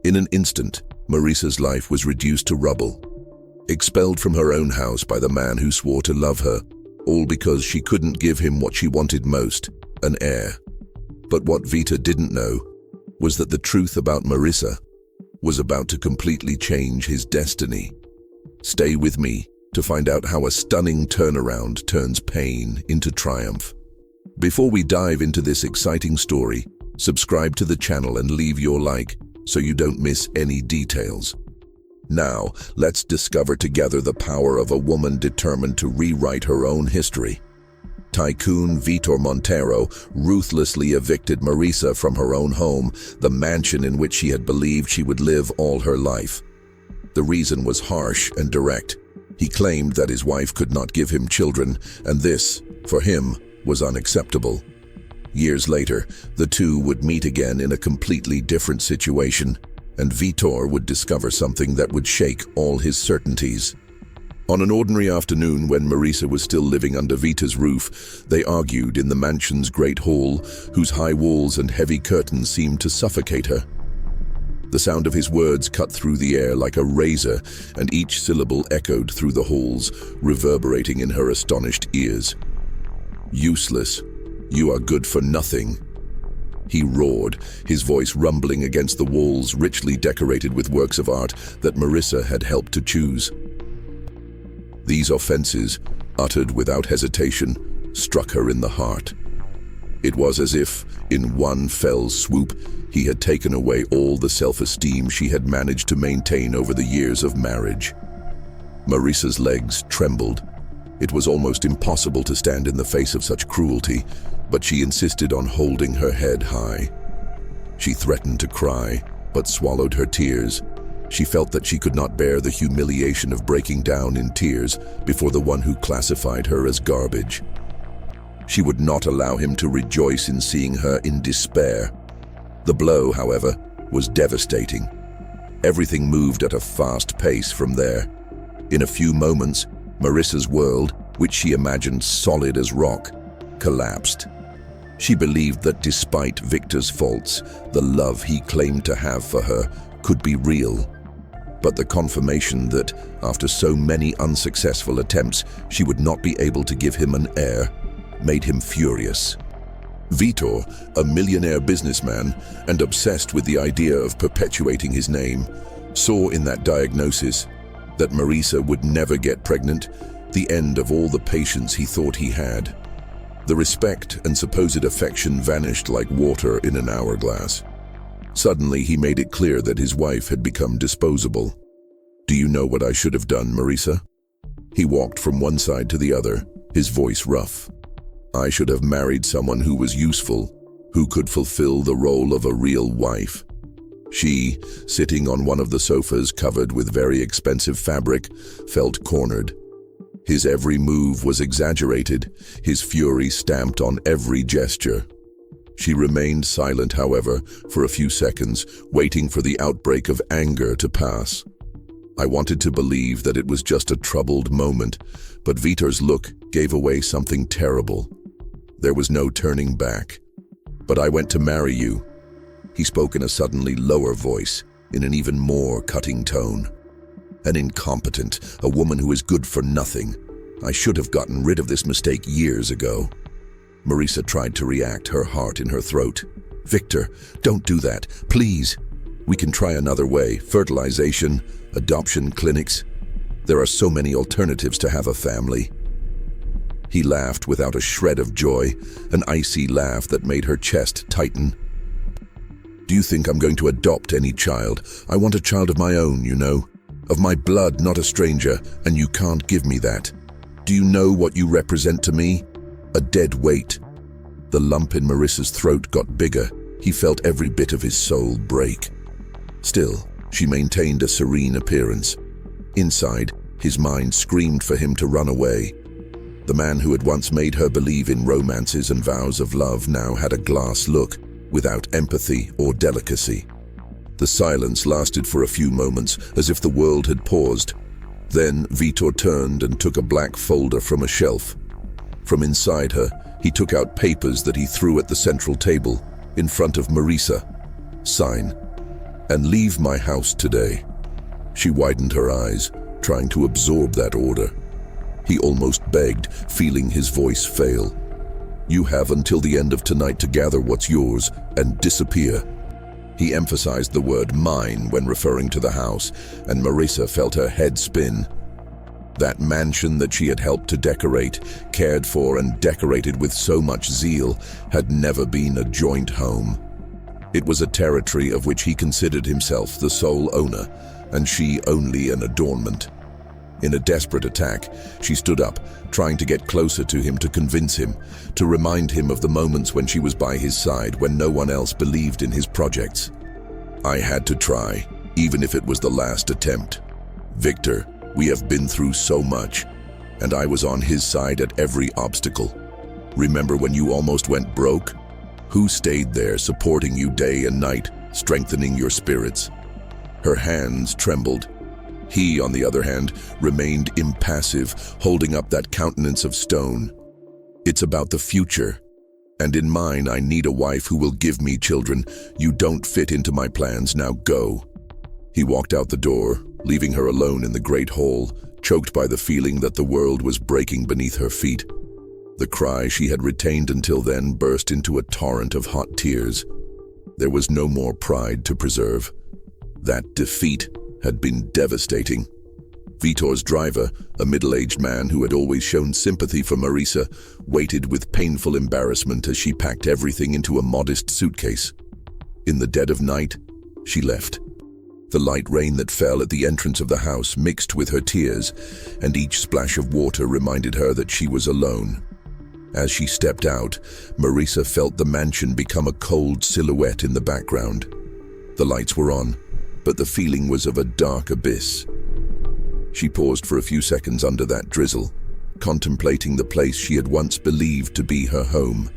In an instant, Marisa's life was reduced to rubble. Expelled from her own house by the man who swore to love her, all because she couldn't give him what she wanted most, an heir. But what Vítor didn't know was that the truth about Marisa was about to completely change his destiny. Stay with me to find out how a stunning turnaround turns pain into triumph. Before we dive into this exciting story, subscribe to the channel and leave your like so you don't miss any details. Now, let's discover together the power of a woman determined to rewrite her own history. Tycoon Vítor Montero ruthlessly evicted Marisa from her own home, the mansion in which she had believed she would live all her life. The reason was harsh and direct. He claimed that his wife could not give him children, and this, for him, was unacceptable. Years later, the two would meet again in a completely different situation, and Vítor would discover something that would shake all his certainties. On an ordinary afternoon when Marisa was still living under Vítor's roof, they argued in the mansion's great hall, whose high walls and heavy curtains seemed to suffocate her. The sound of his words cut through the air like a razor, and each syllable echoed through the halls, reverberating in her astonished ears. "Useless. You are good for nothing," he roared, his voice rumbling against the walls richly decorated with works of art that Marisa had helped to choose. These offenses, uttered without hesitation, struck her in the heart. It was as if, in one fell swoop, he had taken away all the self-esteem she had managed to maintain over the years of marriage. Marisa's legs trembled. It was almost impossible to stand in the face of such cruelty, but she insisted on holding her head high. She threatened to cry, but swallowed her tears. She felt that she could not bear the humiliation of breaking down in tears before the one who classified her as garbage. She would not allow him to rejoice in seeing her in despair. The blow, however, was devastating. Everything moved at a fast pace from there. In a few moments, Marisa's world, which she imagined solid as rock, collapsed. She believed that despite Vítor's faults, the love he claimed to have for her could be real. But the confirmation that, after so many unsuccessful attempts, she would not be able to give him an heir, made him furious. Vítor, a millionaire businessman and obsessed with the idea of perpetuating his name, saw in that diagnosis that Marisa would never get pregnant, the end of all the patience he thought he had. The respect and supposed affection vanished like water in an hourglass. Suddenly, he made it clear that his wife had become disposable. "Do you know what I should have done, Marisa?" He walked from one side to the other, his voice rough. "I should have married someone who was useful, who could fulfill the role of a real wife." She, sitting on one of the sofas covered with very expensive fabric, felt cornered. His every move was exaggerated, his fury stamped on every gesture. She remained silent, however, for a few seconds, waiting for the outbreak of anger to pass. I wanted to believe that it was just a troubled moment, but Vítor's look gave away something terrible. There was no turning back. "But I went to marry you." He spoke in a suddenly lower voice, in an even more cutting tone. "An incompetent, a woman who is good for nothing. I should have gotten rid of this mistake years ago." Marisa tried to react, her heart in her throat. "Vítor, don't do that, please. We can try another way, fertilization, adoption clinics. There are so many alternatives to have a family." He laughed without a shred of joy, an icy laugh that made her chest tighten. "Do you think I'm going to adopt any child? I want a child of my own, you know. Of my blood, not a stranger, and you can't give me that. Do you know what you represent to me? A dead weight." The lump in Marisa's throat got bigger. He felt every bit of his soul break. Still, she maintained a serene appearance. Inside, his mind screamed for him to run away. The man who had once made her believe in romances and vows of love now had a glass look, without empathy or delicacy. The silence lasted for a few moments, as if the world had paused. Then Vítor turned and took a black folder from a shelf. From inside her, he took out papers that he threw at the central table, in front of Marisa. "Sign." and leave my house today." She widened her eyes, trying to absorb that order. He almost begged, feeling his voice fail. "You have until the end of tonight to gather what's yours and disappear." He emphasized the word mine when referring to the house, and Marisa felt her head spin. That mansion that she had helped to decorate, cared for and decorated with so much zeal, had never been a joint home. It was a territory of which he considered himself the sole owner, and she only an adornment. In a desperate attack, she stood up, trying to get closer to him to convince him, to remind him of the moments when she was by his side when no one else believed in his projects. "I had to try, even if it was the last attempt. Victor, we have been through so much, and I was on his side at every obstacle. Remember when you almost went broke? Who stayed there supporting you day and night, strengthening your spirits?" Her hands trembled. He, on the other hand, remained impassive, holding up that countenance of stone. "It's about the future. And in mine, I need a wife who will give me children. You don't fit into my plans, now go." He walked out the door, leaving her alone in the great hall, choked by the feeling that the world was breaking beneath her feet. The cry she had retained until then burst into a torrent of hot tears. There was no more pride to preserve. That defeat had been devastating. Vítor's driver, a middle-aged man who had always shown sympathy for Marisa, waited with painful embarrassment as she packed everything into a modest suitcase. In the dead of night, she left. The light rain that fell at the entrance of the house mixed with her tears, and each splash of water reminded her that she was alone. As she stepped out, Marisa felt the mansion become a cold silhouette in the background. The lights were on, but the feeling was of a dark abyss. She paused for a few seconds under that drizzle, contemplating the place she had once believed to be her home.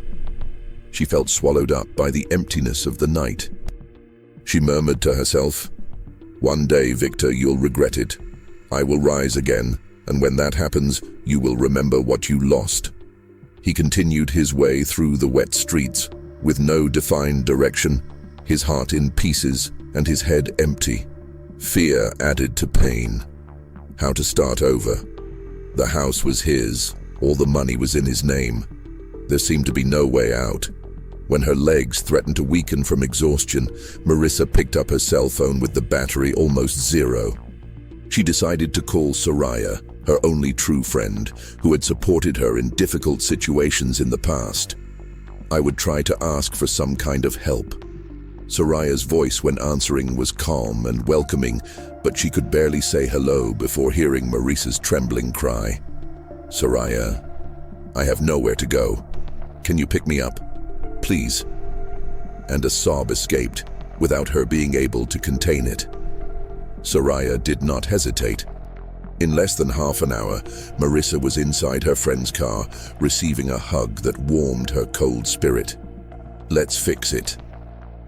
She felt swallowed up by the emptiness of the night. She murmured to herself, "One day, Victor, you'll regret it. I will rise again, and when that happens, you will remember what you lost." He continued his way through the wet streets, with no defined direction, his heart in pieces and his head empty. Fear added to pain. How to start over? The house was his, all the money was in his name. There seemed to be no way out. When her legs threatened to weaken from exhaustion, Marisa picked up her cell phone with the battery almost zero. She decided to call Soraya, her only true friend, who had supported her in difficult situations in the past. "I would try to ask for some kind of help." Soraya's voice when answering was calm and welcoming, but she could barely say hello before hearing Marisa's trembling cry. "Soraya, I have nowhere to go. Can you pick me up? Please." And a sob escaped, without her being able to contain it. Soraya did not hesitate. In less than half an hour, Marisa was inside her friend's car, receiving a hug that warmed her cold spirit. "Let's fix it."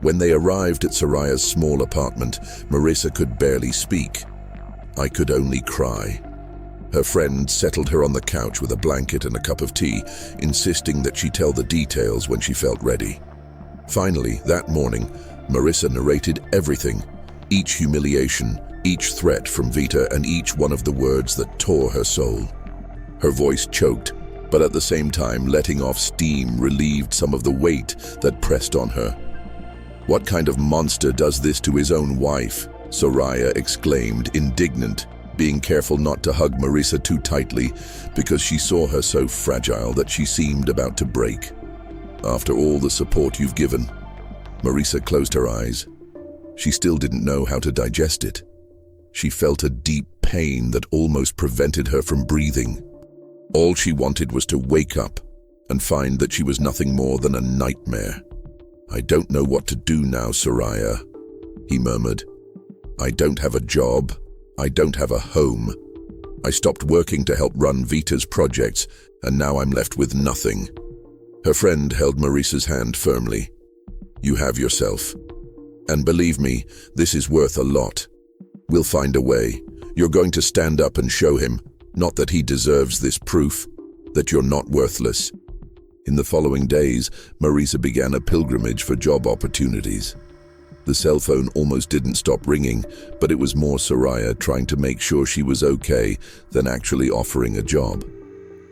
When they arrived at Soraya's small apartment, Marisa could barely speak. "I could only cry." Her friend settled her on the couch with a blanket and a cup of tea, insisting that she tell the details when she felt ready. Finally, that morning, Marisa narrated everything, each humiliation, each threat from Vítor, and each one of the words that tore her soul. Her voice choked, but at the same time letting off steam relieved some of the weight that pressed on her. "What kind of monster does this to his own wife?" Soraya exclaimed, indignant, being careful not to hug Marisa too tightly because she saw her so fragile that she seemed about to break. "After all the support you've given." Marisa closed her eyes. She still didn't know how to digest it. She felt a deep pain that almost prevented her from breathing. All she wanted was to wake up and find that she was nothing more than a nightmare. "I don't know what to do now, Soraya," he murmured. "I don't have a job. I don't have a home. I stopped working to help run Vítor's projects, and now I'm left with nothing." Her friend held Marisa's hand firmly. "You have yourself. And believe me, this is worth a lot. We'll find a way. You're going to stand up and show him, not that he deserves this proof, that you're not worthless." In the following days, Marisa began a pilgrimage for job opportunities. The cell phone almost didn't stop ringing, but it was more Soraya trying to make sure she was okay than actually offering a job.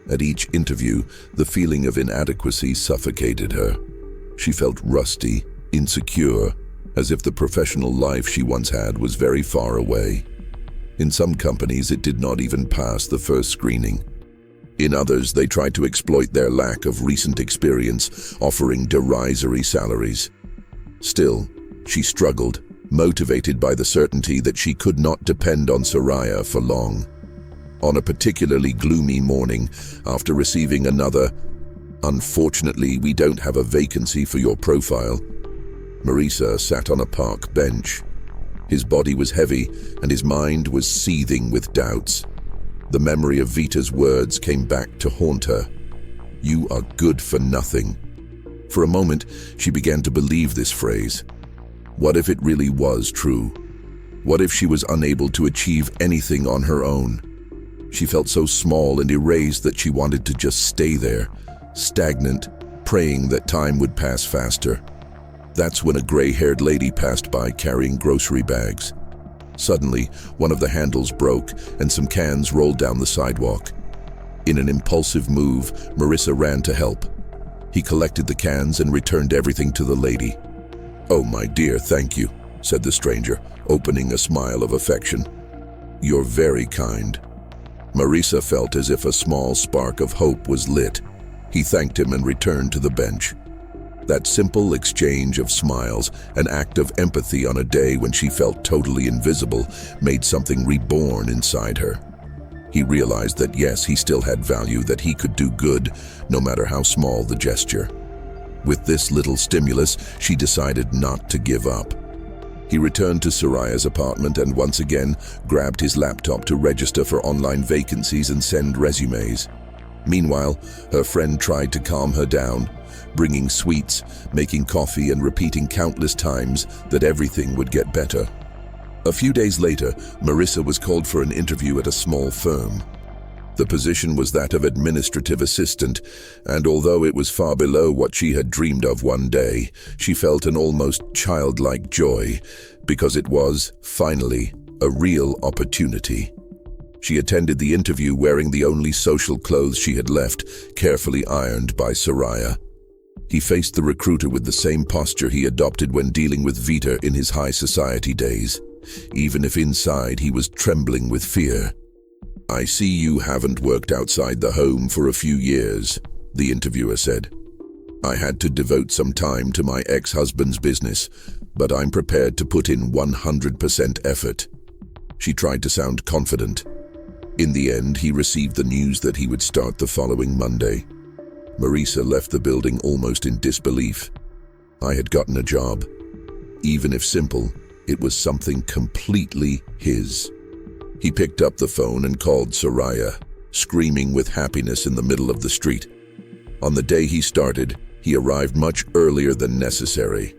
At each interview, the feeling of inadequacy suffocated her. She felt rusty, insecure, as if the professional life she once had was very far away. In some companies, it did not even pass the first screening. In others, they tried to exploit their lack of recent experience, offering derisory salaries. Still, she struggled, motivated by the certainty that she could not depend on Soraya for long. On a particularly gloomy morning, after receiving another, "Unfortunately, we don't have a vacancy for your profile," Marisa sat on a park bench. His body was heavy, and his mind was seething with doubts. The memory of Vítor's words came back to haunt her. "You are good for nothing." For a moment, she began to believe this phrase. What if it really was true? What if she was unable to achieve anything on her own? She felt so small and erased that she wanted to just stay there, stagnant, praying that time would pass faster. That's when a gray-haired lady passed by carrying grocery bags. Suddenly, one of the handles broke and some cans rolled down the sidewalk. In an impulsive move, Marisa ran to help. He collected the cans and returned everything to the lady. "Oh, my dear, thank you," said the stranger, opening a smile of affection. "You're very kind." Marisa felt as if a small spark of hope was lit. He thanked him and returned to the bench. That simple exchange of smiles, an act of empathy on a day when she felt totally invisible, made something reborn inside her. He realized that yes, he still had value, that he could do good, no matter how small the gesture. With this little stimulus, she decided not to give up. He returned to Soraya's apartment and once again grabbed his laptop to register for online vacancies and send resumes. Meanwhile, her friend tried to calm her down, bringing sweets, making coffee, and repeating countless times that everything would get better. A few days later, Marisa was called for an interview at a small firm. The position was that of administrative assistant, and although it was far below what she had dreamed of one day, she felt an almost childlike joy, because it was, finally, a real opportunity. She attended the interview wearing the only social clothes she had left, carefully ironed by Soraya. He faced the recruiter with the same posture he adopted when dealing with Vítor in his high society days, even if inside he was trembling with fear. "I see you haven't worked outside the home for a few years," the interviewer said. "I had to devote some time to my ex-husband's business, but I'm prepared to put in 100% effort." She tried to sound confident. In the end, he received the news that he would start the following Monday. Marisa left the building almost in disbelief. I had gotten a job. Even if simple, it was something completely his. He picked up the phone and called Soraya, screaming with happiness in the middle of the street. On the day he started, he arrived much earlier than necessary.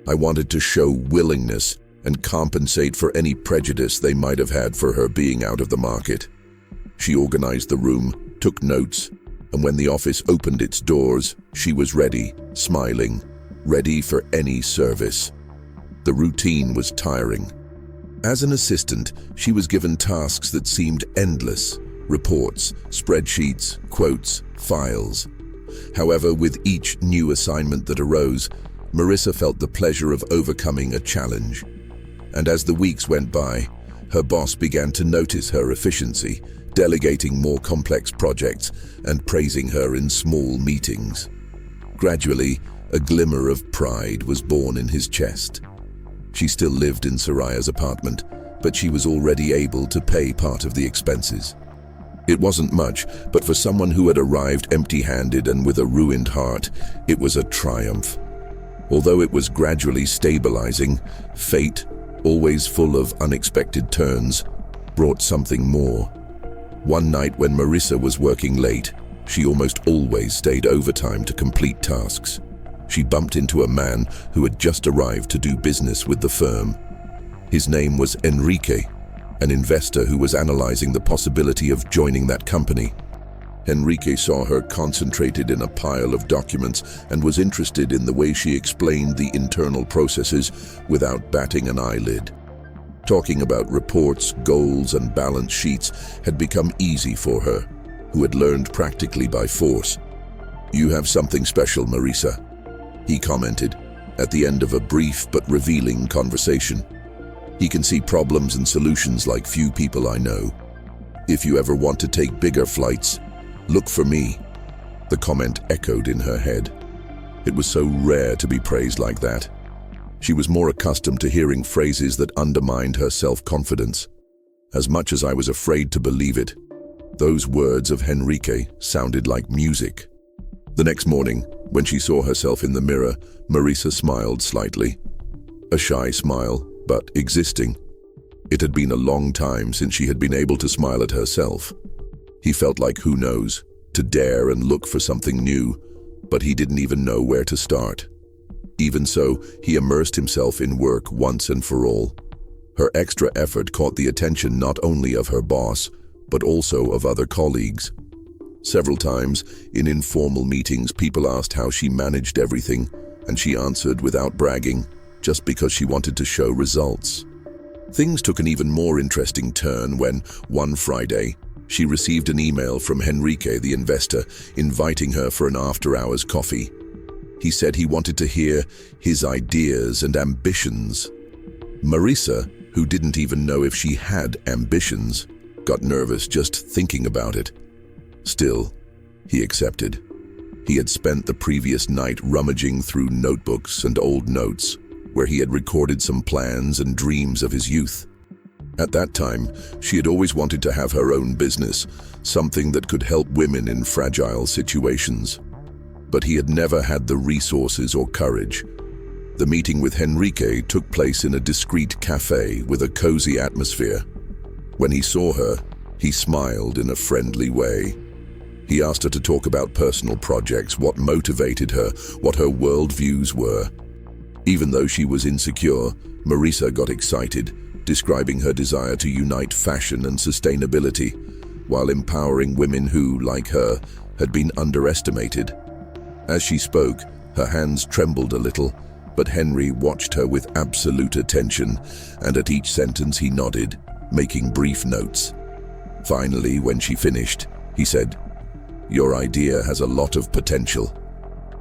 I wanted to show willingness and compensate for any prejudice they might have had for her being out of the market. She organized the room, took notes, and when the office opened its doors, she was ready, smiling, ready for any service. The routine was tiring. As an assistant, she was given tasks that seemed endless: reports, spreadsheets, quotes, files. However, with each new assignment that arose, Marisa felt the pleasure of overcoming a challenge. And as the weeks went by, her boss began to notice her efficiency, delegating more complex projects and praising her in small meetings. Gradually, a glimmer of pride was born in his chest. She still lived in Soraya's apartment, but she was already able to pay part of the expenses. It wasn't much, but for someone who had arrived empty-handed and with a ruined heart, it was a triumph. Although it was gradually stabilizing, fate, always full of unexpected turns, brought something more. One night when Marisa was working late, she almost always stayed overtime to complete tasks. She bumped into a man who had just arrived to do business with the firm. His name was Enrique, an investor who was analyzing the possibility of joining that company. Enrique saw her concentrated in a pile of documents and was interested in the way she explained the internal processes without batting an eyelid. Talking about reports, goals, and balance sheets had become easy for her, who had learned practically by force. "You have something special, Marisa," he commented, at the end of a brief but revealing conversation. "He can see problems and solutions like few people I know. If you ever want to take bigger flights, look for me." The comment echoed in her head. It was so rare to be praised like that. She was more accustomed to hearing phrases that undermined her self-confidence. As much as I was afraid to believe it, those words of Enrique sounded like music. The next morning, when she saw herself in the mirror, Marisa smiled slightly. A shy smile, but existing. It had been a long time since she had been able to smile at herself. He felt like, who knows, to dare and look for something new, but he didn't even know where to start. Even so, he immersed himself in work once and for all. Her extra effort caught the attention not only of her boss, but also of other colleagues. Several times, in informal meetings, people asked how she managed everything, and she answered without bragging, just because she wanted to show results. Things took an even more interesting turn when, one Friday, she received an email from Enrique, the investor, inviting her for an after-hours coffee. He said he wanted to hear his ideas and ambitions. Marisa, who didn't even know if she had ambitions, got nervous just thinking about it. Still, he accepted. He had spent the previous night rummaging through notebooks and old notes, where he had recorded some plans and dreams of his youth. At that time, she had always wanted to have her own business, something that could help women in fragile situations. But he had never had the resources or courage. The meeting with Enrique took place in a discreet cafe with a cozy atmosphere. When he saw her, he smiled in a friendly way. He asked her to talk about personal projects, what motivated her, what her worldviews were. Even though she was insecure, Marisa got excited, describing her desire to unite fashion and sustainability, while empowering women who, like her, had been underestimated. As she spoke, her hands trembled a little, but Henry watched her with absolute attention, and at each sentence he nodded, making brief notes. Finally, when she finished, he said, "Your idea has a lot of potential,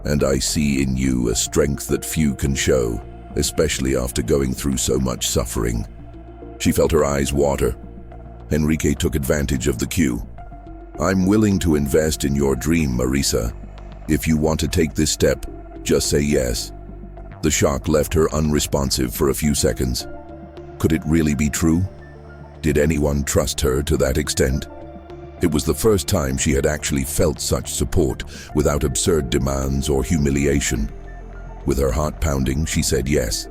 and I see in you a strength that few can show, especially after going through so much suffering." She felt her eyes water. Enrique took advantage of the cue. "I'm willing to invest in your dream, Marisa. If you want to take this step, just say yes." The shock left her unresponsive for a few seconds. Could it really be true? Did anyone trust her to that extent? It was the first time she had actually felt such support, without absurd demands or humiliation. With her heart pounding, she said yes.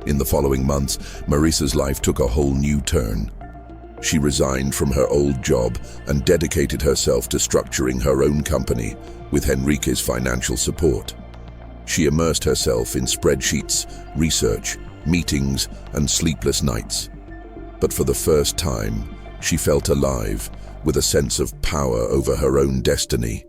In the following months, Marisa's life took a whole new turn. She resigned from her old job and dedicated herself to structuring her own company, with Enrique's financial support. She immersed herself in spreadsheets, research, meetings, and sleepless nights. But for the first time, she felt alive, with a sense of power over her own destiny.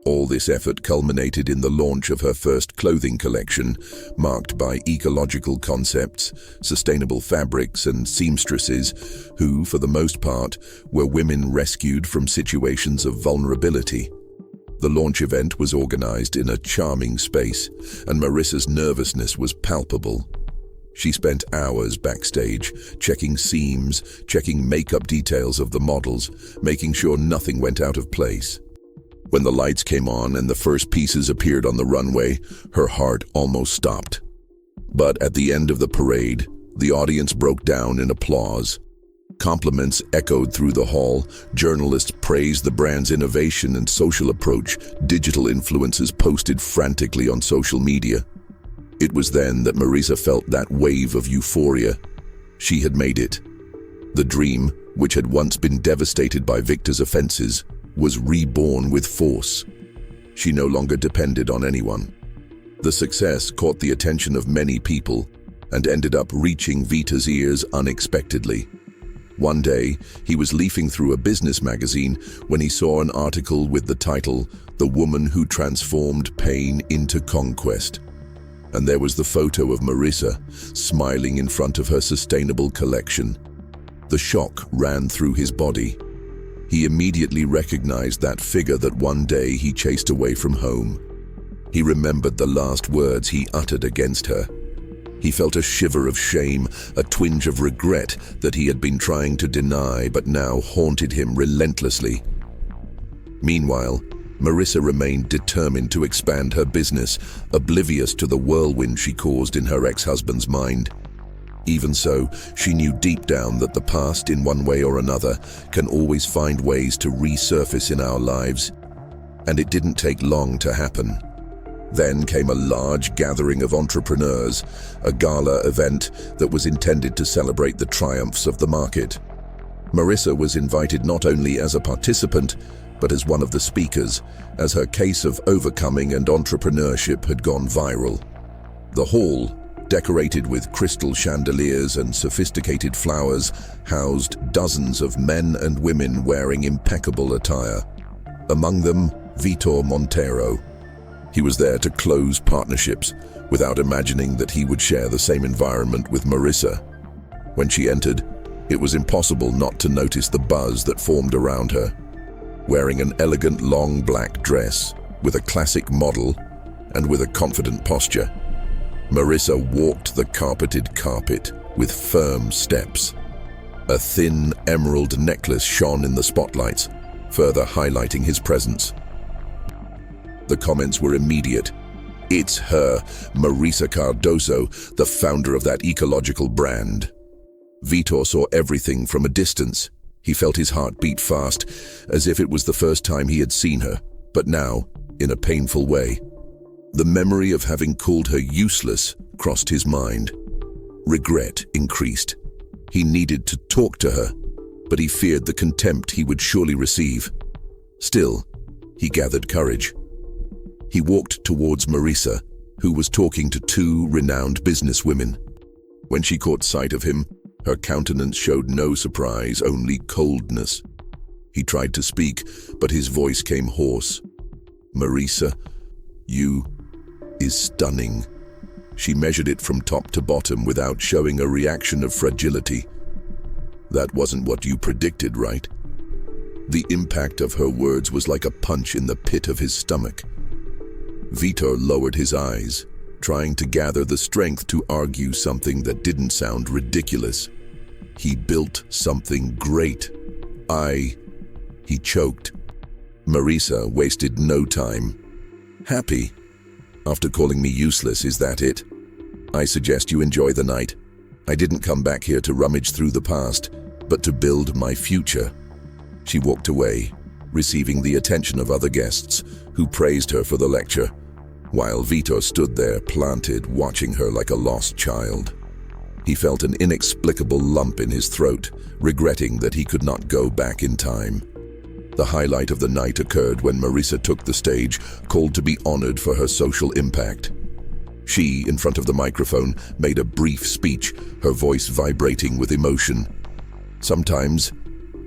All this effort culminated in the launch of her first clothing collection, marked by ecological concepts, sustainable fabrics, and seamstresses who, for the most part, were women rescued from situations of vulnerability. The launch event was organized in a charming space, and Marisa's nervousness was palpable. She spent hours backstage, checking seams, checking makeup details of the models, making sure nothing went out of place. When the lights came on and the first pieces appeared on the runway, her heart almost stopped. But at the end of the parade, the audience broke down in applause. Compliments echoed through the hall, journalists praised the brand's innovation and social approach, digital influencers posted frantically on social media. It was then that Marisa felt that wave of euphoria. She had made it. The dream, which had once been devastated by Victor's offenses, was reborn with force. She no longer depended on anyone. The success caught the attention of many people and ended up reaching Vítor's ears unexpectedly. One day, he was leafing through a business magazine when he saw an article with the title, "The Woman Who Transformed Pain into Conquest." And there was the photo of Marisa, smiling in front of her sustainable collection. The shock ran through his body. He immediately recognized that figure that one day he chased away from home. He remembered the last words he uttered against her. He felt a shiver of shame, a twinge of regret that he had been trying to deny but now haunted him relentlessly. Meanwhile, Marisa remained determined to expand her business, oblivious to the whirlwind she caused in her ex-husband's mind. Even so, she knew deep down that the past, in one way or another, can always find ways to resurface in our lives. And it didn't take long to happen. Then came a large gathering of entrepreneurs, a gala event that was intended to celebrate the triumphs of the market. Marisa was invited not only as a participant, but as one of the speakers, as her case of overcoming and entrepreneurship had gone viral. The hall, decorated with crystal chandeliers and sophisticated flowers, housed dozens of men and women wearing impeccable attire. Among them, Vítor Montero. He was there to close partnerships, without imagining that he would share the same environment with Marisa. When she entered, it was impossible not to notice the buzz that formed around her. Wearing an elegant long black dress, with a classic model, and with a confident posture, Marisa walked the carpeted carpet with firm steps. A thin emerald necklace shone in the spotlights, further highlighting his presence. The comments were immediate. "It's her, Marisa Cardoso, the founder of that ecological brand." Vítor saw everything from a distance. He felt his heart beat fast, as if it was the first time he had seen her, but now, in a painful way. The memory of having called her useless crossed his mind. Regret increased. He needed to talk to her, but he feared the contempt he would surely receive. Still, he gathered courage. He walked towards Marisa, who was talking to two renowned businesswomen. When she caught sight of him, her countenance showed no surprise, only coldness. He tried to speak, but his voice came hoarse. "Marisa, you is stunning." She measured it from top to bottom without showing a reaction of fragility. "That wasn't what you predicted, right?" The impact of her words was like a punch in the pit of his stomach. Vítor lowered his eyes, trying to gather the strength to argue something that didn't sound ridiculous. "He built something great. He choked. Marisa wasted no time. "Happy? After calling me useless, is that it? I suggest you enjoy the night. I didn't come back here to rummage through the past, but to build my future." She walked away, receiving the attention of other guests, who praised her for the lecture, while Vítor stood there planted, watching her like a lost child. He felt an inexplicable lump in his throat, regretting that he could not go back in time. The highlight of the night occurred when Marisa took the stage, called to be honored for her social impact. She, in front of the microphone, made a brief speech, her voice vibrating with emotion. Sometimes,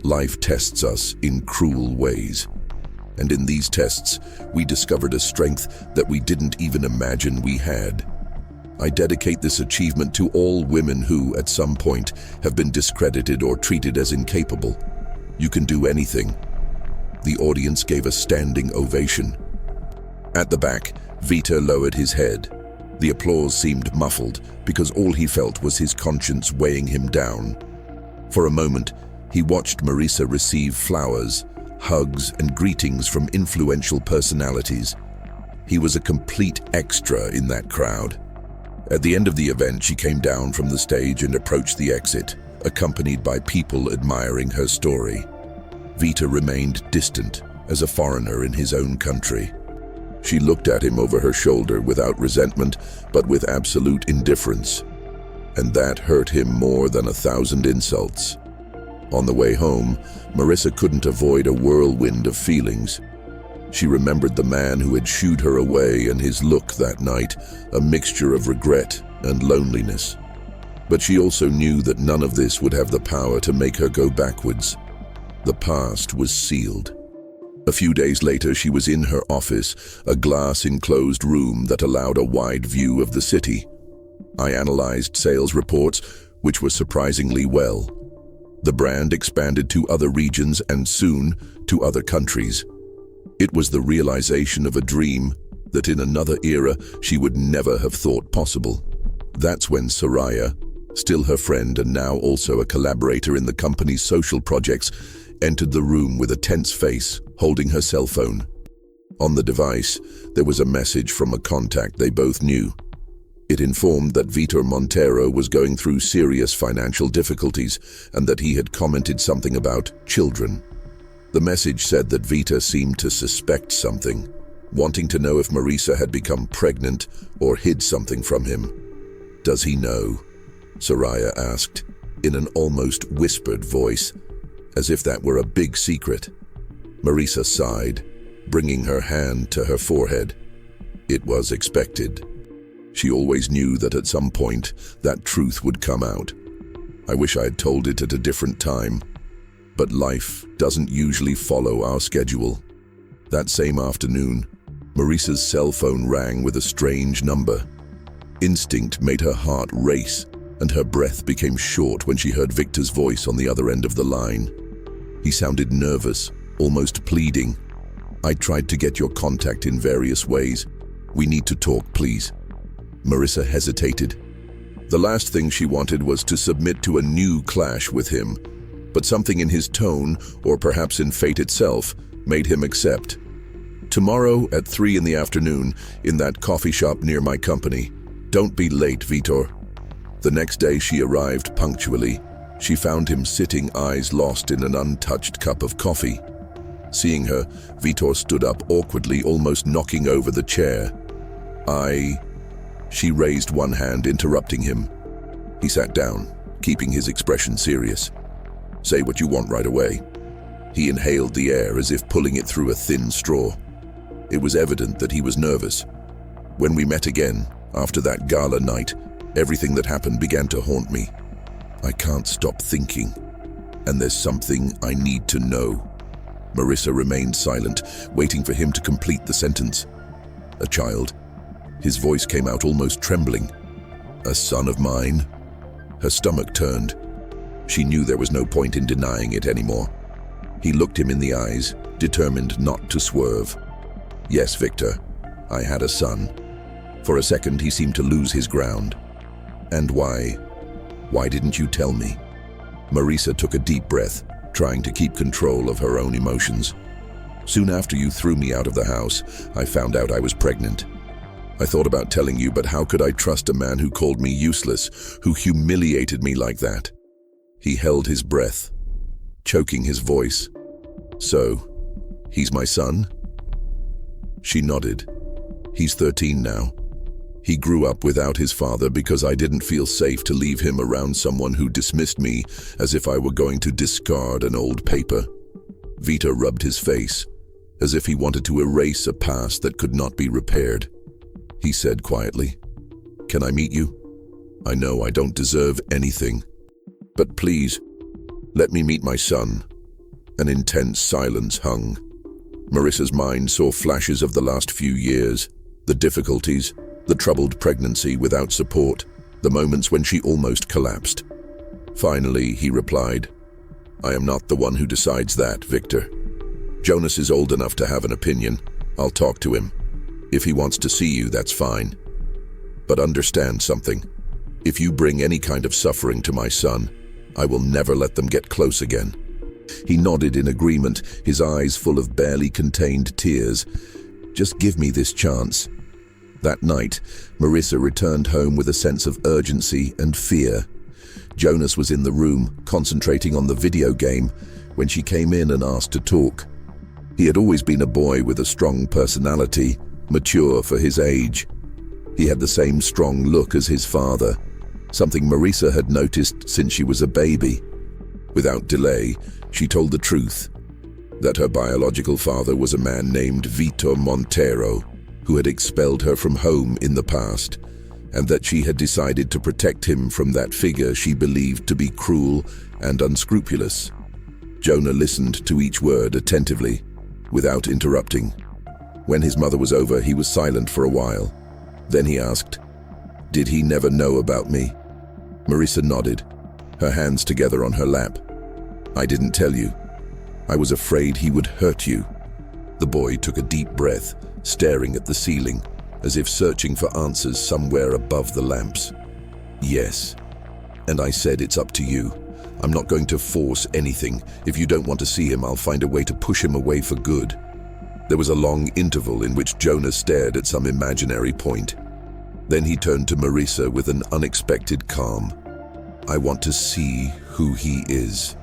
life tests us in cruel ways. And in these tests, we discovered a strength that we didn't even imagine we had. I dedicate this achievement to all women who, at some point, have been discredited or treated as incapable. You can do anything. The audience gave a standing ovation. At the back, Vítor lowered his head. The applause seemed muffled because all he felt was his conscience weighing him down. For a moment, he watched Marisa receive flowers, hugs, and greetings from influential personalities. He was a complete extra in that crowd. At the end of the event, she came down from the stage and approached the exit, accompanied by people admiring her story. Vítor remained distant, as a foreigner in his own country. She looked at him over her shoulder without resentment, but with absolute indifference. And that hurt him more than 1,000 insults. On the way home, Marisa couldn't avoid a whirlwind of feelings. She remembered the man who had shooed her away and his look that night, a mixture of regret and loneliness. But she also knew that none of this would have the power to make her go backwards. The past was sealed. A few days later, she was in her office, a glass-enclosed room that allowed a wide view of the city. I analyzed sales reports, which were surprisingly well. The brand expanded to other regions and soon to other countries. It was the realization of a dream that in another era she would never have thought possible. That's when Soraya, still her friend and now also a collaborator in the company's social projects, entered the room with a tense face, holding her cell phone. On the device, there was a message from a contact they both knew. It informed that Vítor Montero was going through serious financial difficulties and that he had commented something about children. The message said that Vítor seemed to suspect something, wanting to know if Marisa had become pregnant or hid something from him. "Does he know?" Soraya asked, in an almost whispered voice, as if that were a big secret. Marisa sighed, bringing her hand to her forehead. It was expected. She always knew that at some point that truth would come out. I wish I had told it at a different time, but life doesn't usually follow our schedule. That same afternoon, Marisa's cell phone rang with a strange number. Instinct made her heart race, and her breath became short when she heard Victor's voice on the other end of the line. He sounded nervous, almost pleading. "I tried to get your contact in various ways. We need to talk, please." Marisa hesitated. The last thing she wanted was to submit to a new clash with him, but something in his tone, or perhaps in fate itself, made him accept. "Tomorrow at 3 in the afternoon, in that coffee shop near my company. Don't be late, Vítor." The next day she arrived punctually. She found him sitting, eyes lost in an untouched cup of coffee. Seeing her, Vítor stood up awkwardly, almost knocking over the chair. She raised one hand, interrupting him. He sat down, keeping his expression serious. "Say what you want right away." He inhaled the air as if pulling it through a thin straw. It was evident that he was nervous. When we met again, after that gala night, everything that happened began to haunt me. I can't stop thinking, and there's something I need to know. Marisa remained silent, waiting for him to complete the sentence. "A child." His voice came out almost trembling. "A son of mine?" Her stomach turned. She knew there was no point in denying it anymore. He looked him in the eyes, determined not to swerve. "Yes, Vítor, I had a son." For a second, he seemed to lose his ground. "And why? Why didn't you tell me?" Marisa took a deep breath, trying to keep control of her own emotions. "Soon after you threw me out of the house, I found out I was pregnant. I thought about telling you, but how could I trust a man who called me useless, who humiliated me like that?" He held his breath, choking his voice. "So, he's my son?" She nodded. "He's 13 now. He grew up without his father because I didn't feel safe to leave him around someone who dismissed me as if I were going to discard an old paper." Vítor rubbed his face, as if he wanted to erase a past that could not be repaired. He said quietly, "Can I meet you? I know I don't deserve anything, but please, let me meet my son." An intense silence hung. Marisa's mind saw flashes of the last few years, the difficulties, the troubled pregnancy without support, the moments when she almost collapsed. Finally, he replied, "I am not the one who decides that, Vítor. Jonas is old enough to have an opinion. I'll talk to him. If he wants to see you, that's fine. But understand something. If you bring any kind of suffering to my son, I will never let them get close again." He nodded in agreement, his eyes full of barely contained tears. "Just give me this chance." That night, Marisa returned home with a sense of urgency and fear. Jonas was in the room, concentrating on the video game, when she came in and asked to talk. He had always been a boy with a strong personality, mature for his age. He had the same strong look as his father, something Marisa had noticed since she was a baby. Without delay, she told the truth, that her biological father was a man named Vítor Montero, who had expelled her from home in the past. and that she had decided to protect him from that figure she believed to be cruel and unscrupulous. Jonah listened to each word attentively, without interrupting. When his mother was over, he was silent for a while. Then he asked, "Did he never know about me?" Marisa nodded, her hands together on her lap. "I didn't tell you. I was afraid he would hurt you." The boy took a deep breath, staring at the ceiling, as if searching for answers somewhere above the lamps. "Yes. And I said it's up to you. I'm not going to force anything. If you don't want to see him, I'll find a way to push him away for good." There was a long interval in which Jonah stared at some imaginary point. Then he turned to Marisa with an unexpected calm. "I want to see who he is.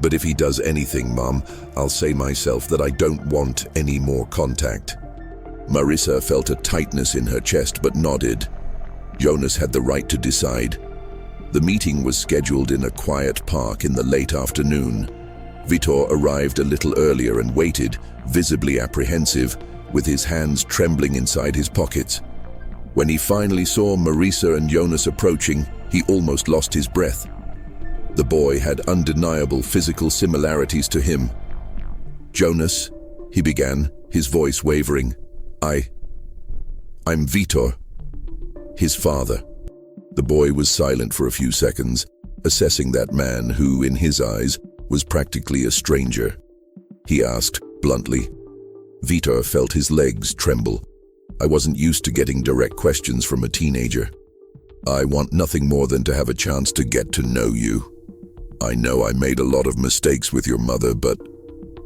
But if he does anything, Mom, I'll say myself that I don't want any more contact." Marisa felt a tightness in her chest but nodded. Jonas had the right to decide. The meeting was scheduled in a quiet park in the late afternoon. Vítor arrived a little earlier and waited, visibly apprehensive, with his hands trembling inside his pockets. When he finally saw Marisa and Jonas approaching, he almost lost his breath. The boy had undeniable physical similarities to him. "Jonas," he began, his voice wavering. I'm Vítor, his father." The boy was silent for a few seconds, assessing that man who, in his eyes, was practically a stranger. He asked, bluntly. Vítor felt his legs tremble. "I wasn't used to getting direct questions from a teenager. I want nothing more than to have a chance to get to know you. I know I made a lot of mistakes with your mother, but..."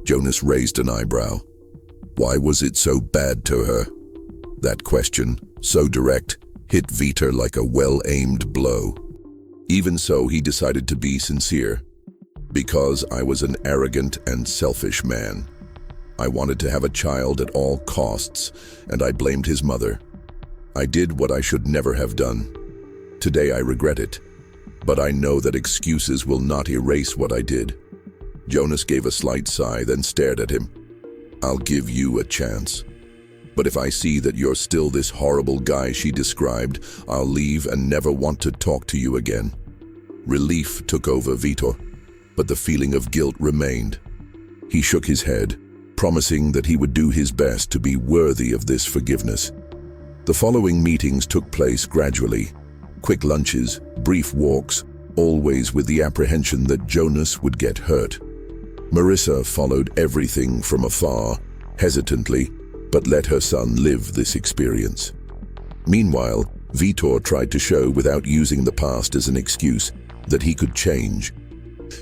Jonas raised an eyebrow. Why was it so bad to her? That question, so direct, hit Vítor like a well-aimed blow. Even so, he decided to be sincere. "Because I was an arrogant and selfish man. I wanted to have a child at all costs, and I blamed his mother. I did what I should never have done. Today I regret it, but I know that excuses will not erase what I did." Jonas gave a slight sigh, then stared at him. "I'll give you a chance. But if I see that you're still this horrible guy she described, I'll leave and never want to talk to you again." Relief took over Vítor, but the feeling of guilt remained. He shook his head, promising that he would do his best to be worthy of this forgiveness. The following meetings took place gradually. Quick lunches, brief walks, always with the apprehension that Jonas would get hurt. Marisa followed everything from afar, hesitantly, but let her son live this experience. Meanwhile, Vítor tried to show, without using the past as an excuse, that he could change.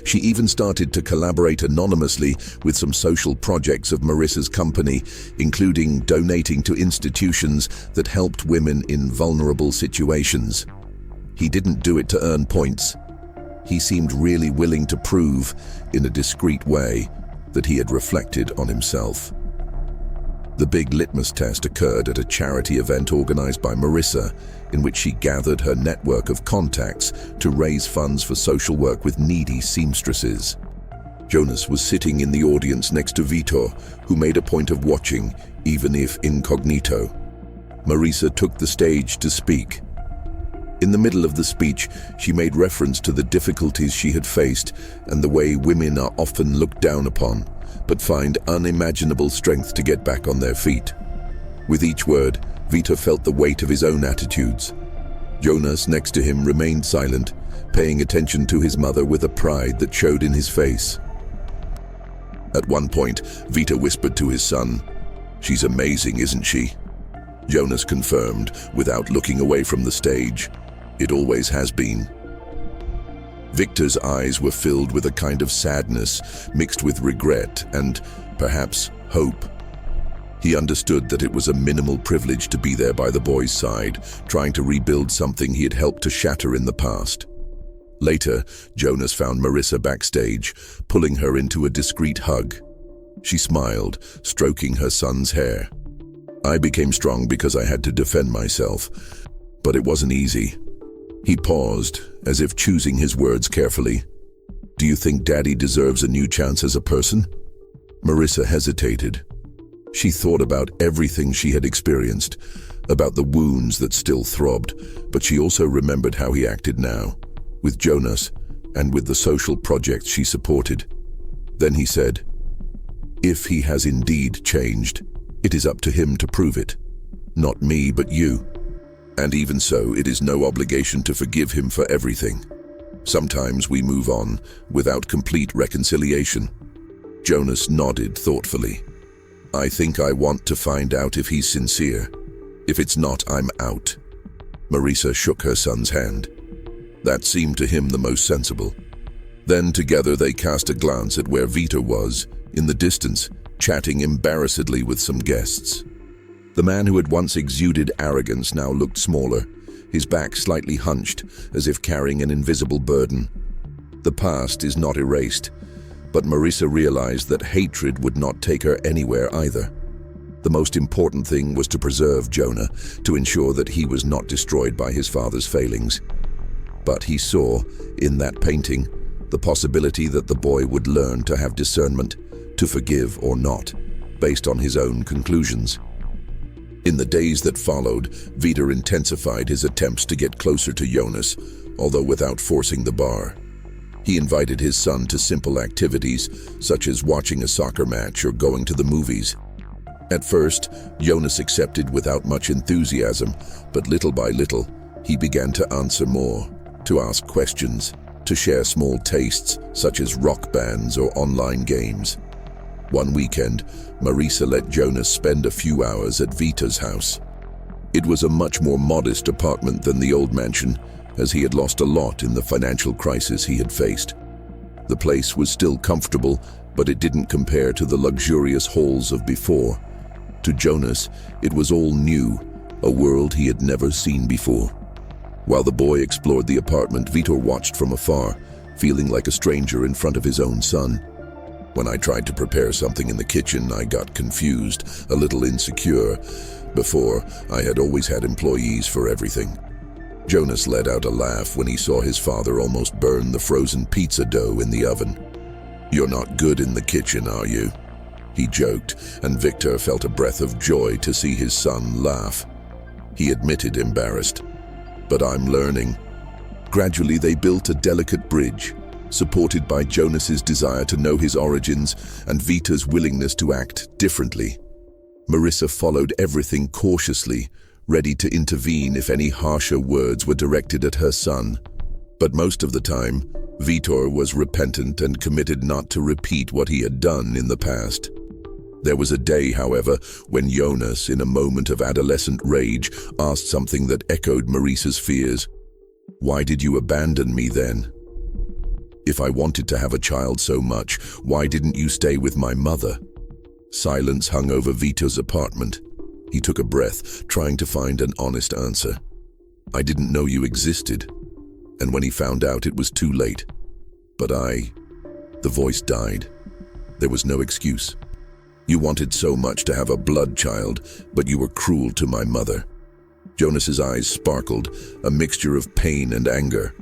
She even started to collaborate anonymously with some social projects of Marisa's company, including donating to institutions that helped women in vulnerable situations. He didn't do it to earn points. He seemed really willing to prove, in a discreet way, that he had reflected on himself. The big litmus test occurred at a charity event organized by Marisa, in which she gathered her network of contacts to raise funds for social work with needy seamstresses. Jonas was sitting in the audience next to Vítor, who made a point of watching, even if incognito. Marisa took the stage to speak. In the middle of the speech, she made reference to the difficulties she had faced and the way women are often looked down upon, but find unimaginable strength to get back on their feet. With each word, Vítor felt the weight of his own attitudes. Jonas, next to him, remained silent, paying attention to his mother with a pride that showed in his face. At one point, Vítor whispered to his son, "She's amazing, isn't she?" Jonas confirmed, without looking away from the stage, "It always has been." Victor's eyes were filled with a kind of sadness, mixed with regret and, perhaps, hope. He understood that it was a minimal privilege to be there by the boy's side, trying to rebuild something he had helped to shatter in the past. Later, Jonas found Marisa backstage, pulling her into a discreet hug. She smiled, stroking her son's hair. "I became strong because I had to defend myself, but it wasn't easy." He paused, as if choosing his words carefully. "Do you think Daddy deserves a new chance as a person?" Marisa hesitated. She thought about everything she had experienced, about the wounds that still throbbed, but she also remembered how he acted now, with Jonas and with the social projects she supported. Then he said, "If he has indeed changed, it is up to him to prove it. Not me, but you. And even so, it is no obligation to forgive him for everything. Sometimes we move on without complete reconciliation." Jonas nodded thoughtfully. "I think I want to find out if he's sincere. If it's not, I'm out." Marisa shook her son's hand. That seemed to him the most sensible. Then together they cast a glance at where Vítor was, in the distance, chatting embarrassedly with some guests. The man who had once exuded arrogance now looked smaller, his back slightly hunched, as if carrying an invisible burden. The past is not erased, but Marisa realized that hatred would not take her anywhere either. The most important thing was to preserve Jonah, to ensure that he was not destroyed by his father's failings. But he saw, in that painting, the possibility that the boy would learn to have discernment, to forgive or not, based on his own conclusions. In the days that followed, Vítor intensified his attempts to get closer to Jonas, although without forcing the bar. He invited his son to simple activities, such as watching a soccer match or going to the movies. At first, Jonas accepted without much enthusiasm, but little by little, he began to answer more, to ask questions, to share small tastes, such as rock bands or online games. One weekend, Marisa let Jonas spend a few hours at Vítor's house. It was a much more modest apartment than the old mansion, as he had lost a lot in the financial crisis he had faced. The place was still comfortable, but it didn't compare to the luxurious halls of before. To Jonas, it was all new, a world he had never seen before. While the boy explored the apartment, Vítor watched from afar, feeling like a stranger in front of his own son. When I tried to prepare something in the kitchen, I got confused, a little insecure. Before, I had always had employees for everything. Jonas let out a laugh when he saw his father almost burn the frozen pizza dough in the oven. "You're not good in the kitchen, are you?" he joked, and Vítor felt a breath of joy to see his son laugh. He admitted, embarrassed, "But I'm learning." Gradually, they built a delicate bridge, supported by Jonas's desire to know his origins and Vítor's willingness to act differently. Marisa followed everything cautiously, ready to intervene if any harsher words were directed at her son. But most of the time, Vítor was repentant and committed not to repeat what he had done in the past. There was a day, however, when Jonas, in a moment of adolescent rage, asked something that echoed Marisa's fears. "Why did you abandon me then? If I wanted to have a child so much, why didn't you stay with my mother?" Silence hung over Vítor's apartment. He took a breath, trying to find an honest answer. "I didn't know you existed. And when he found out, it was too late. But The voice died. There was no excuse. "You wanted so much to have a blood child, but you were cruel to my mother." Jonas's eyes sparkled, a mixture of pain and anger.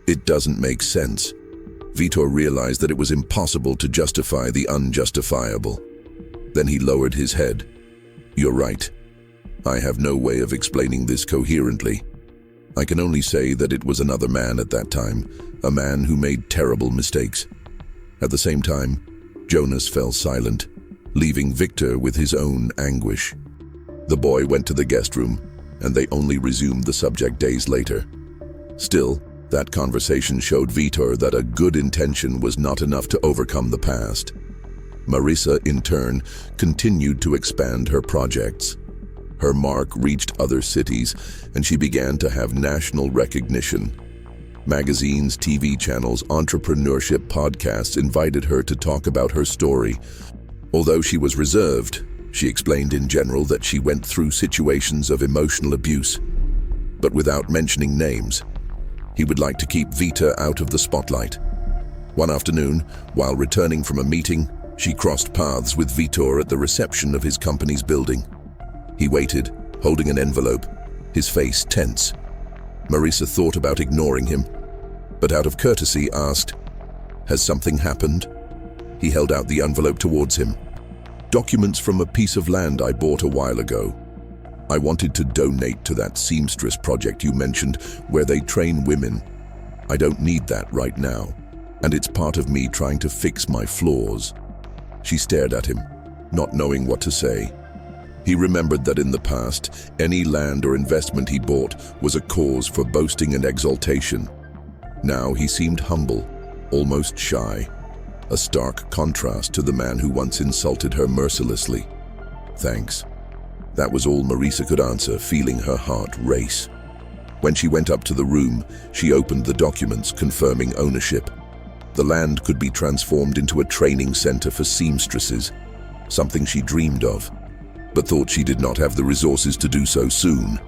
"It doesn't make sense." Vítor realized that it was impossible to justify the unjustifiable. Then he lowered his head. "You're right. I have no way of explaining this coherently. I can only say that it was another man at that time, a man who made terrible mistakes." At the same time, Jonas fell silent, leaving Vítor with his own anguish. The boy went to the guest room, and they only resumed the subject days later. Still, that conversation showed Vítor that a good intention was not enough to overcome the past. Marisa, in turn, continued to expand her projects. Her mark reached other cities, and she began to have national recognition. Magazines, TV channels, entrepreneurship podcasts invited her to talk about her story. Although she was reserved, she explained in general that she went through situations of emotional abuse, but without mentioning names. He would like to keep Vítor out of the spotlight. One afternoon, while returning from a meeting, she crossed paths with Vítor at the reception of his company's building. He waited, holding an envelope, his face tense. Marisa thought about ignoring him, but out of courtesy asked, "Has something happened?" He held out the envelope towards him. "Documents from a piece of land I bought a while ago." I wanted to donate to that seamstress project you mentioned where they train women. I don't need that right now, and it's part of me trying to fix my flaws." She stared at him, not knowing what to say. He remembered that in the past, any land or investment he bought was a cause for boasting and exaltation. Now he seemed humble, almost shy, a stark contrast to the man who once insulted her mercilessly. "Thanks." That was all Marisa could answer, feeling her heart race. When she went up to the room, she opened the documents confirming ownership. The land could be transformed into a training center for seamstresses, something she dreamed of, but thought she did not have the resources to do so soon.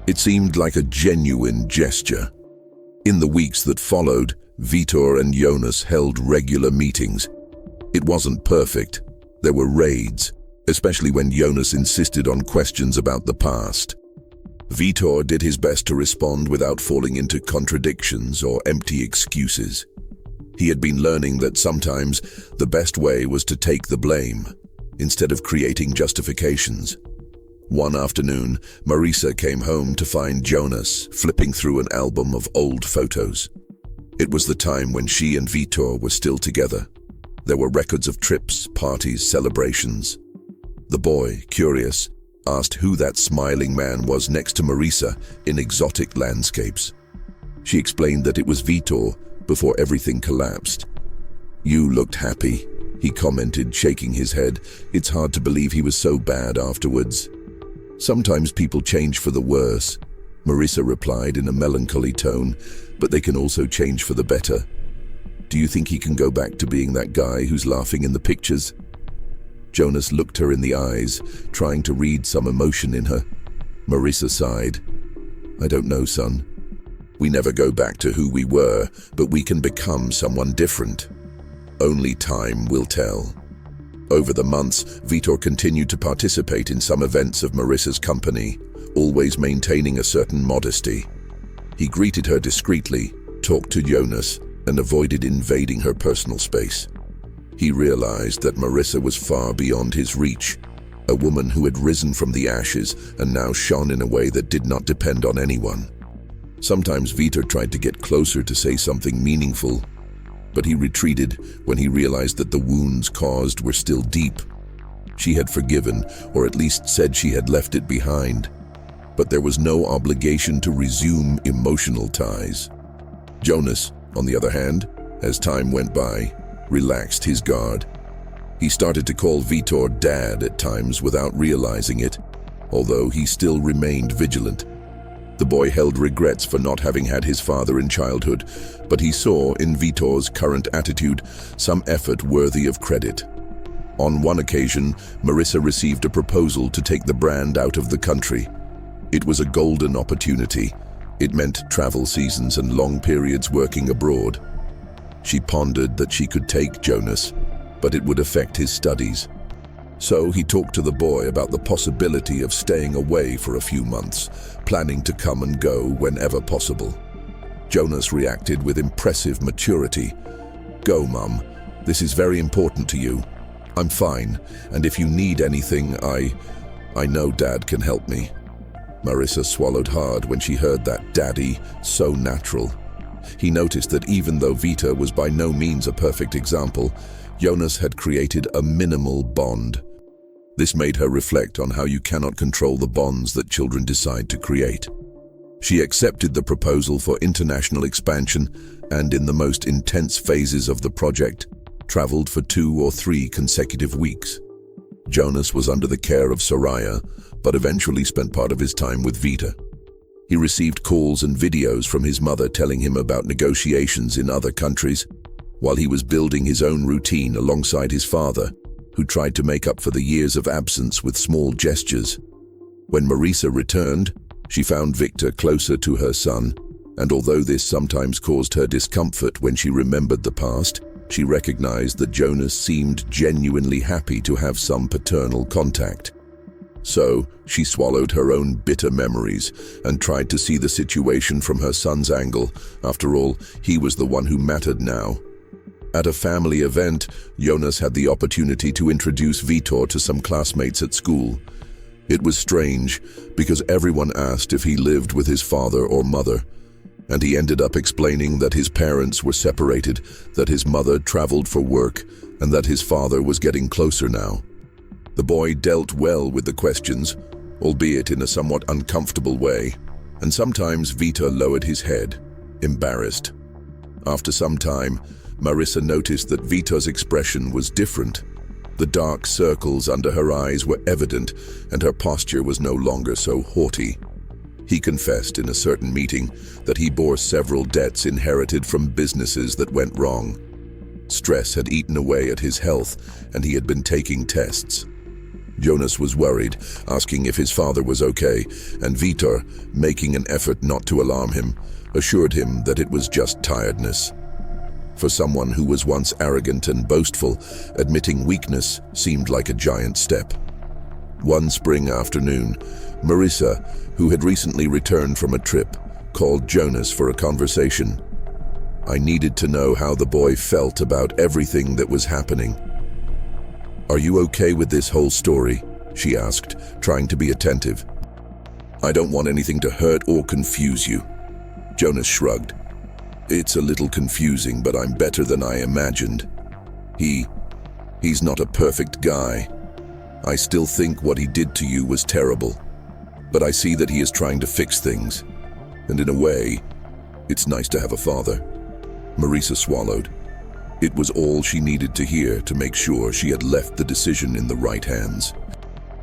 It seemed like a genuine gesture. In the weeks that followed, Vítor and Jonas held regular meetings. It wasn't perfect. There were raids, especially when Jonas insisted on questions about the past. Vítor did his best to respond without falling into contradictions or empty excuses. He had been learning that sometimes the best way was to take the blame, instead of creating justifications. One afternoon, Marisa came home to find Jonas flipping through an album of old photos. It was the time when she and Vítor were still together. There were records of trips, parties, celebrations. The boy, curious, asked who that smiling man was next to Marisa in exotic landscapes. She explained that it was Vítor before everything collapsed. "You looked happy," he commented, shaking his head. "It's hard to believe he was so bad afterwards." "Sometimes people change for the worse," Marisa replied in a melancholy tone, "but they can also change for the better. Do you think he can go back to being that guy who's laughing in the pictures?" Jonas looked her in the eyes, trying to read some emotion in her. Marisa sighed. "I don't know, son. We never go back to who we were, but we can become someone different. Only time will tell." Over the months, Vítor continued to participate in some events of Marisa's company, always maintaining a certain modesty. He greeted her discreetly, talked to Jonas, and avoided invading her personal space. He realized that Marisa was far beyond his reach, a woman who had risen from the ashes and now shone in a way that did not depend on anyone. Sometimes Vítor tried to get closer to say something meaningful, but he retreated when he realized that the wounds caused were still deep. She had forgiven, or at least said she had left it behind, but there was no obligation to resume emotional ties. Jonas, on the other hand, as time went by, relaxed his guard. He started to call Vítor Dad at times without realizing it, although he still remained vigilant. The boy held regrets for not having had his father in childhood, but he saw in Vítor's current attitude some effort worthy of credit. On one occasion, Marisa received a proposal to take the brand out of the country. It was a golden opportunity. It meant travel seasons and long periods working abroad. She pondered that she could take Jonas, but it would affect his studies. So he talked to the boy about the possibility of staying away for a few months, planning to come and go whenever possible. Jonas reacted with impressive maturity. "Go, Mum. This is very important to you. I'm fine, and if you need anything, I know Dad can help me." Marisa swallowed hard when she heard that daddy, so natural. He noticed that even though Vítor was by no means a perfect example, Jonas had created a minimal bond. This made her reflect on how you cannot control the bonds that children decide to create. She accepted the proposal for international expansion and, in the most intense phases of the project, traveled for 2 or 3 consecutive weeks. Jonas was under the care of Soraya, but eventually spent part of his time with Vítor. He received calls and videos from his mother telling him about negotiations in other countries, while he was building his own routine alongside his father, who tried to make up for the years of absence with small gestures. When Marisa returned, she found Vítor closer to her son, and although this sometimes caused her discomfort when she remembered the past, she recognized that Jonas seemed genuinely happy to have some paternal contact. So, she swallowed her own bitter memories and tried to see the situation from her son's angle. After all, he was the one who mattered now. At a family event, Jonas had the opportunity to introduce Vítor to some classmates at school. It was strange, because everyone asked if he lived with his father or mother, and he ended up explaining that his parents were separated, that his mother traveled for work, and that his father was getting closer now. The boy dealt well with the questions, albeit in a somewhat uncomfortable way, and sometimes Vítor lowered his head, embarrassed. After some time, Marisa noticed that Vítor's expression was different. The dark circles under her eyes were evident, and her posture was no longer so haughty. He confessed in a certain meeting that he bore several debts inherited from businesses that went wrong. Stress had eaten away at his health, and he had been taking tests. Jonas was worried, asking if his father was okay, and Vítor, making an effort not to alarm him, assured him that it was just tiredness. For someone who was once arrogant and boastful, admitting weakness seemed like a giant step. One spring afternoon, Marisa, who had recently returned from a trip, called Jonas for a conversation. I needed to know how the boy felt about everything that was happening. "Are you okay with this whole story?" she asked, trying to be attentive. "I don't want anything to hurt or confuse you." Jonas shrugged. "It's a little confusing, but I'm better than I imagined. He's not a perfect guy. I still think what he did to you was terrible. But I see that he is trying to fix things. And in a way, it's nice to have a father." Marisa swallowed. It was all she needed to hear to make sure she had left the decision in the right hands.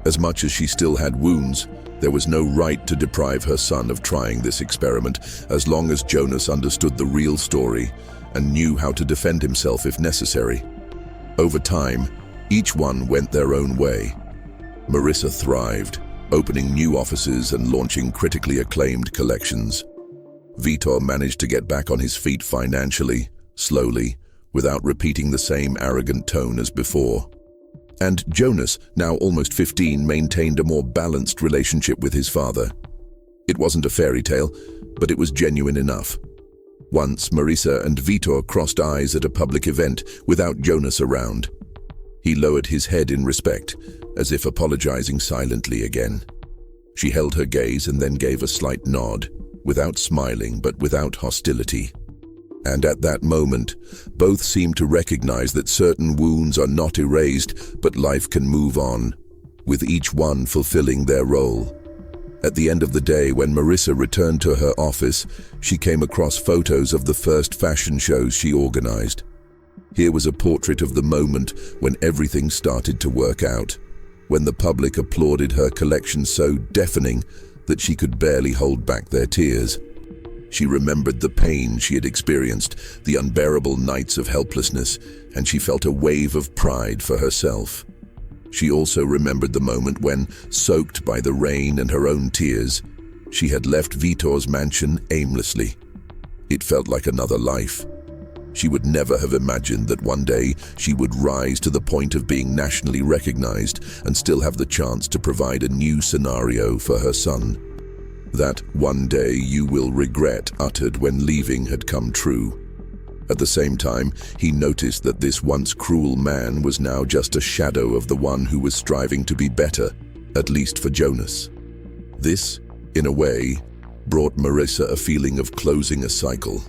As much as she still had wounds, there was no right to deprive her son of trying this experiment, as long as Jonas understood the real story and knew how to defend himself if necessary. Over time, each one went their own way. Marisa thrived, opening new offices and launching critically acclaimed collections. Vítor managed to get back on his feet financially, slowly, without repeating the same arrogant tone as before. And Jonas, now almost 15, maintained a more balanced relationship with his father. It wasn't a fairy tale, but it was genuine enough. Once, Marisa and Vítor crossed eyes at a public event without Jonas around. He lowered his head in respect, as if apologizing silently again. She held her gaze and then gave a slight nod, without smiling but without hostility. And at that moment, both seemed to recognize that certain wounds are not erased, but life can move on, with each one fulfilling their role. At the end of the day, when Marisa returned to her office, she came across photos of the first fashion shows she organized. Here was a portrait of the moment when everything started to work out, when the public applauded her collection so deafening that she could barely hold back their tears. She remembered the pain she had experienced, the unbearable nights of helplessness, and she felt a wave of pride for herself. She also remembered the moment when, soaked by the rain and her own tears, she had left Vítor's mansion aimlessly. It felt like another life. She would never have imagined that one day she would rise to the point of being nationally recognized and still have the chance to provide a new scenario for her son. That "one day you will regret" uttered when leaving had come true. At the same time, he noticed that this once cruel man was now just a shadow of the one who was striving to be better, at least for Jonas. This, in a way, brought Marisa a feeling of closing a cycle.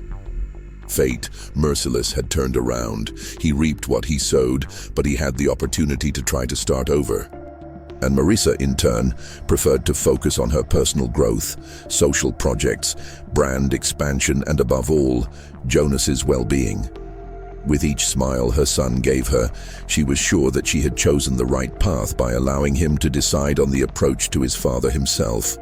Fate, merciless, had turned around. He reaped what he sowed, but he had the opportunity to try to start over. And Marisa, in turn, preferred to focus on her personal growth, social projects, brand expansion, and above all, Jonas's well-being. With each smile her son gave her, she was sure that she had chosen the right path by allowing him to decide on the approach to his father himself.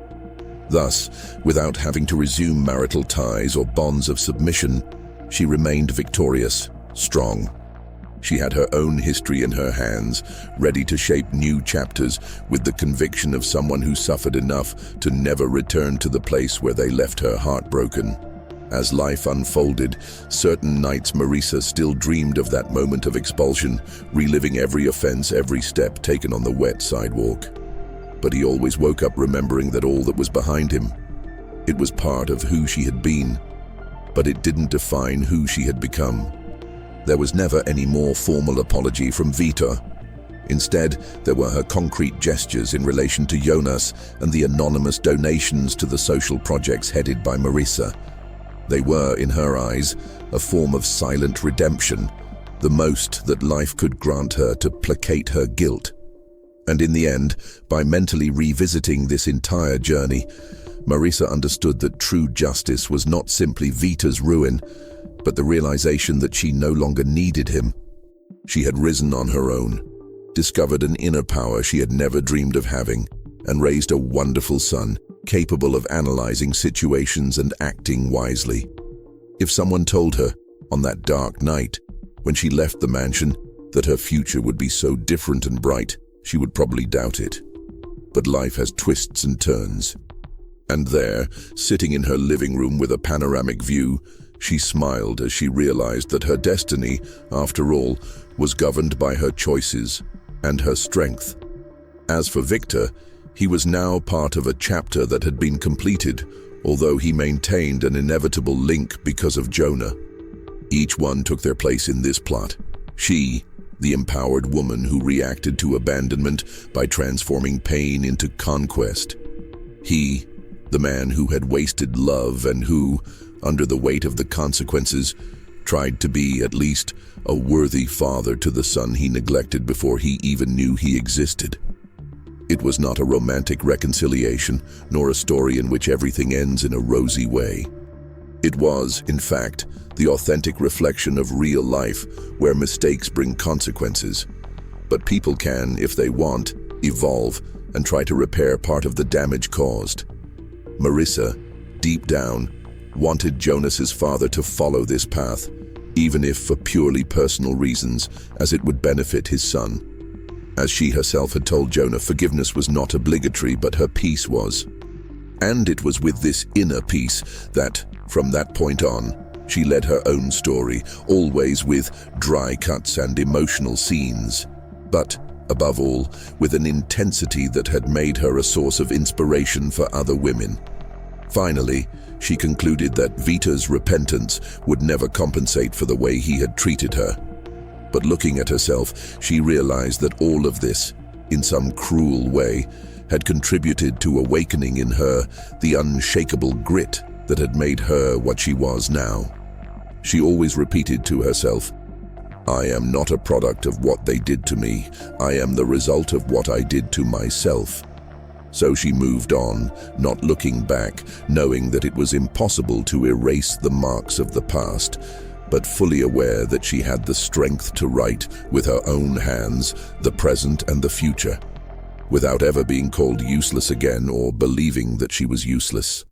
Thus, without having to resume marital ties or bonds of submission, she remained victorious, strong. She had her own history in her hands, ready to shape new chapters with the conviction of someone who suffered enough to never return to the place where they left her heartbroken. As life unfolded, certain nights Marisa still dreamed of that moment of expulsion, reliving every offense, every step taken on the wet sidewalk. But he always woke up remembering that all that was behind him. It was part of who she had been, but it didn't define who she had become. There was never any more formal apology from Vítor. Instead, there were her concrete gestures in relation to Jonas and the anonymous donations to the social projects headed by Marisa. They were, in her eyes, a form of silent redemption, the most that life could grant her to placate her guilt. And in the end, by mentally revisiting this entire journey, Marisa understood that true justice was not simply Vítor's ruin, but the realization that she no longer needed him. She had risen on her own, discovered an inner power she had never dreamed of having, and raised a wonderful son, capable of analyzing situations and acting wisely. If someone told her, on that dark night, when she left the mansion, that her future would be so different and bright, she would probably doubt it. But life has twists and turns. And there, sitting in her living room with a panoramic view, she smiled as she realized that her destiny, after all, was governed by her choices and her strength. As for Vítor, he was now part of a chapter that had been completed, although he maintained an inevitable link because of Jonah. Each one took their place in this plot. She, the empowered woman who reacted to abandonment by transforming pain into conquest. He, the man who had wasted love and who, under the weight of the consequences, tried to be, at least, a worthy father to the son he neglected before he even knew he existed. It was not a romantic reconciliation, nor a story in which everything ends in a rosy way. It was, in fact, the authentic reflection of real life, where mistakes bring consequences. But people can, if they want, evolve and try to repair part of the damage caused. Marisa, deep down, wanted Jonas's father to follow this path, even if for purely personal reasons, as it would benefit his son. As she herself had told Jonah, forgiveness was not obligatory, but her peace was. And it was with this inner peace that, from that point on, she led her own story, always with dry cuts and emotional scenes, but, above all, with an intensity that had made her a source of inspiration for other women. Finally, she concluded that Vítor's repentance would never compensate for the way he had treated her. But looking at herself, she realized that all of this, in some cruel way, had contributed to awakening in her the unshakable grit that had made her what she was now. She always repeated to herself, "I am not a product of what they did to me. I am the result of what I did to myself." So she moved on, not looking back, knowing that it was impossible to erase the marks of the past, but fully aware that she had the strength to write, with her own hands, the present and the future, without ever being called useless again or believing that she was useless.